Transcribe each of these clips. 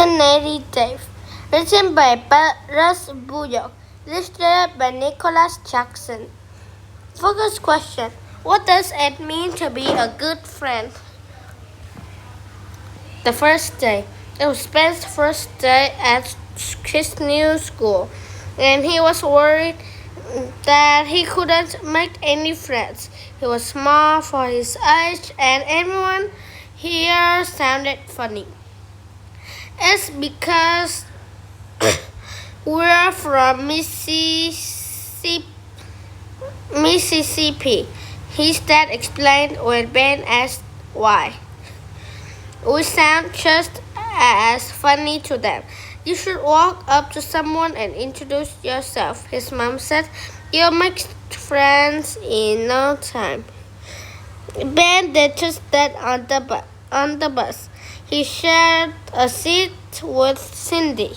Dictionary Dave. Written by Russ Buyok. Illustrated by Nicholas Jackson. Focus question. What does it mean to be a good friend? The first day. It was Ben's first day at his new school, and he was worried that he couldn't make any friends. He was small for his age, and everyone here sounded funny. It's because we're from Mississippi, his dad explained when Ben asked why. We sound just as funny to them. You should walk up to someone and introduce yourself, his mom said. You'll make friends in no time. Ben did just that on the bus. He shared a seat with Cindy.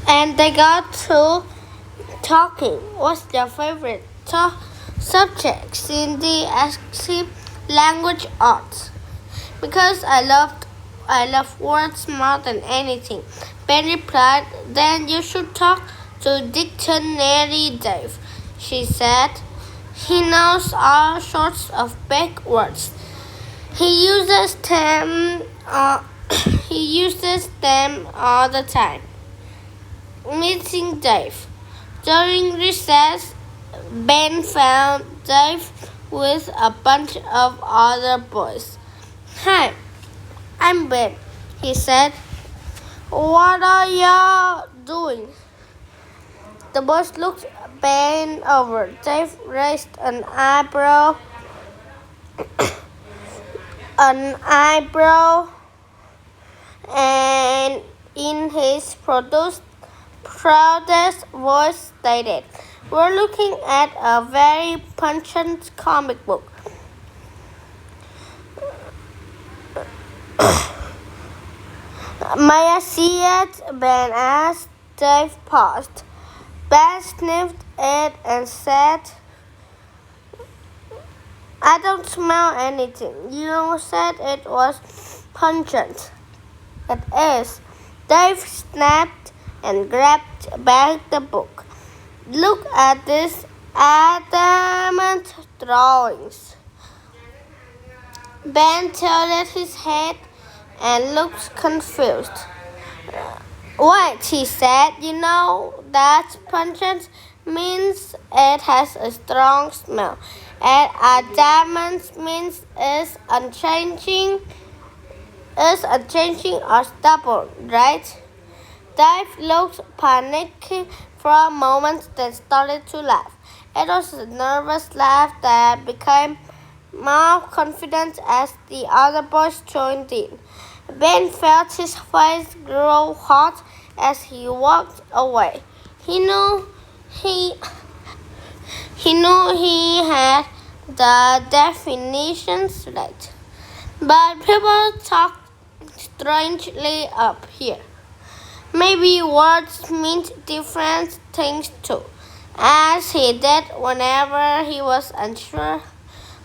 And they got to talking. What's your favorite subject? Cindy asked him. Language arts. Because I love words more than anything. Ben replied, then you should talk to Dictionary Dave, she said. He knows all sorts of big words. He uses them all the time. Meeting Dave. During recess, Ben found Dave with a bunch of other boys. Hi, I'm Ben, he said. What are y'all doing? The boys looked Ben over. Dave raised an eyebrow, and in his proudest voice stated, we're looking at a very pungent comic book. May I see it? Ben asked. Dave paused. Ben sniffed it and said, I don't smell anything. You said it was pungent. It is. Dave snapped and grabbed back the book. Look at these adamant drawings. Ben tilted his head and looked confused. Wait, he said, you know that pungent means it has a strong smell. And adamant means it's unchanging or stubborn, right? Dave looked panicked for a moment, then started to laugh. It was a nervous laugh that became more confident as the other boys joined in. Ben felt his face grow hot as he walked away. He knew he had the definitions right. But people talk strangely up here. Maybe words mean different things too, as he did whenever he was unsure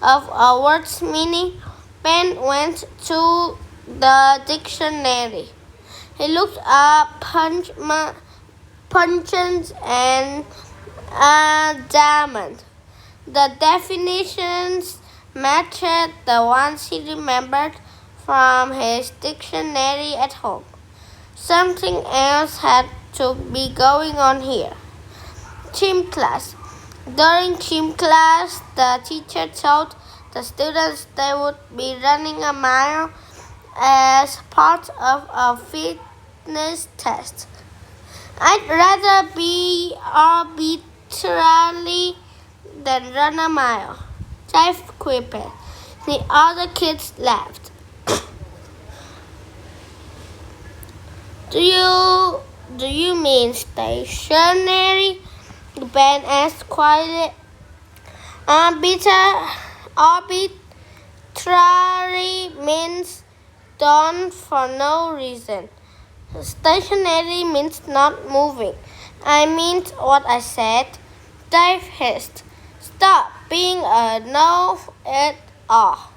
of a word's meaning. Ben went to the dictionary. He looked up pungent and adamant. The definitions matched the ones he remembered from his dictionary at home. Something else had to be going on here. Gym class. During gym class, the teacher told the students they would be running a mile as part of a fitness test. I'd rather be arbitrarily than run a mile, Dave quipped. The other kids laughed. Do you mean stationary? Ben asked quietly. Arbitrary means done for no reason. Stationary means not moving. I meant what I said. Dave hissed. Stop being a know-it-all.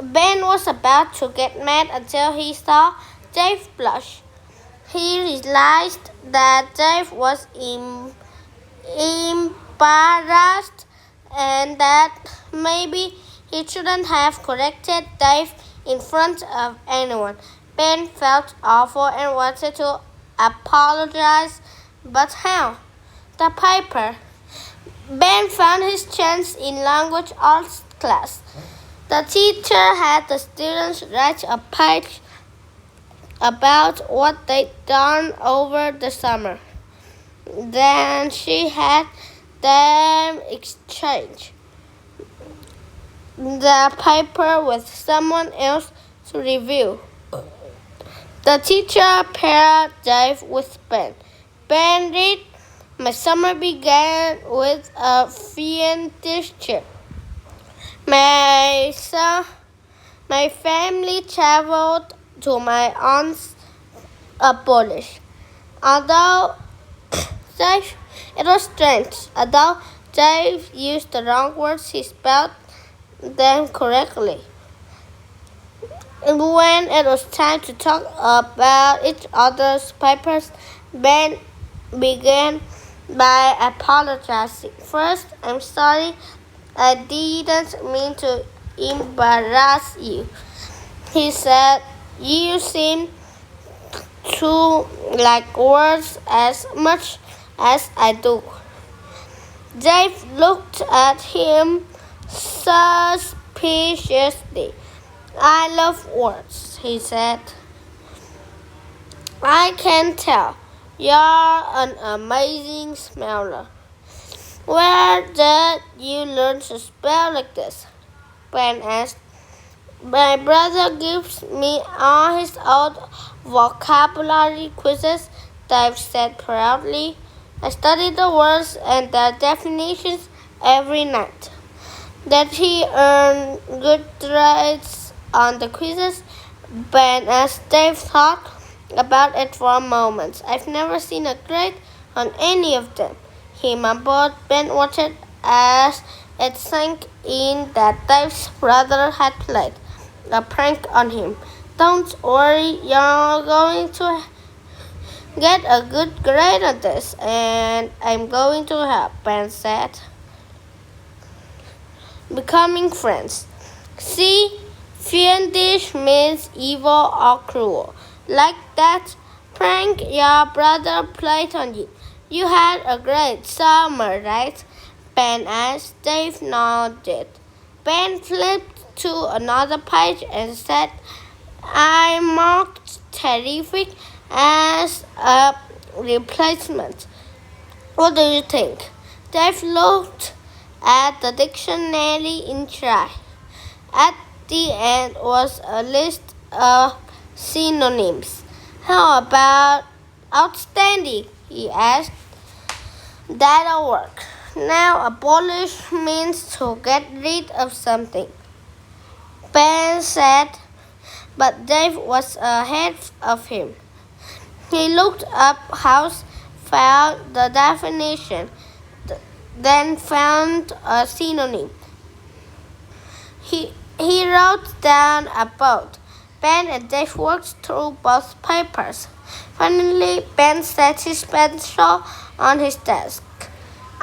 Ben was about to get mad until he saw Dave blush. He realized that Dave was embarrassed and that maybe he shouldn't have corrected Dave in front of anyone. Ben felt awful and wanted to apologize, but how? The paper. Ben found his chance in language arts class. The teacher had the students write a page about what they'd done over the summer. Then she had them exchange the paper with someone else to review. The teacher paired Dave with Ben. Ben read, "My summer began with a fiendish trip. My family traveled to my aunt's Polish. Although Dave, it was strange. Although Dave used the wrong words, he spelled them correctly. And when it was time to talk about each other's papers, Ben began by apologizing. First, I'm sorry. I didn't mean to embarrass you," he said. "You seem to like words as much as I do." Dave looked at him suspiciously. "I love words," he said. "I can tell. You're an amazing speller. Where did you learn to spell like this?" Ben asked. "My brother gives me all his old vocabulary quizzes," Dave said proudly. "I study the words and their definitions every night." Did he earn good grades on the quizzes? Ben asked. Dave thought about it for a moment. "I've never seen a grade on any of them," he mumbled. Ben watched as it sank in that Dave's brother had played a prank on him. "Don't worry, you're going to get a good grade on this, and I'm going to help," Ben said. Becoming friends. See, fiendish means evil or cruel. Like that prank your brother played on you. You had a great summer, right? Ben asked. Dave nodded. Ben flipped to another page and said, "I marked terrific as a replacement. What do you think?" Dave looked at the dictionary in try. At the end was a list of synonyms. "How about outstanding?" he asked. "That'll work." Now, abolish means to get rid of something, Ben said, but Dave was ahead of him. He looked up house, found the definition, then found a synonym. He wrote down a boat. Ben and Dave worked through both papers. Finally, Ben set his pencil on his desk.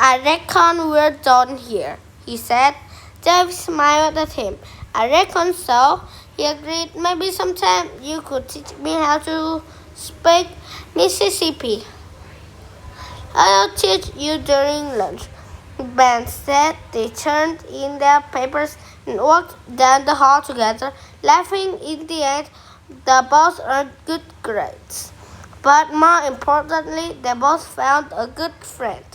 "I reckon we're done here," he said. Dave smiled at him. "I reckon so," he agreed. "Maybe sometime you could teach me how to speak Mississippi." "I'll teach you during lunch," Ben said. They turned in their papers and walked down the hall together, laughing. In the end, they both earned good grades. But more importantly, they both found a good friend.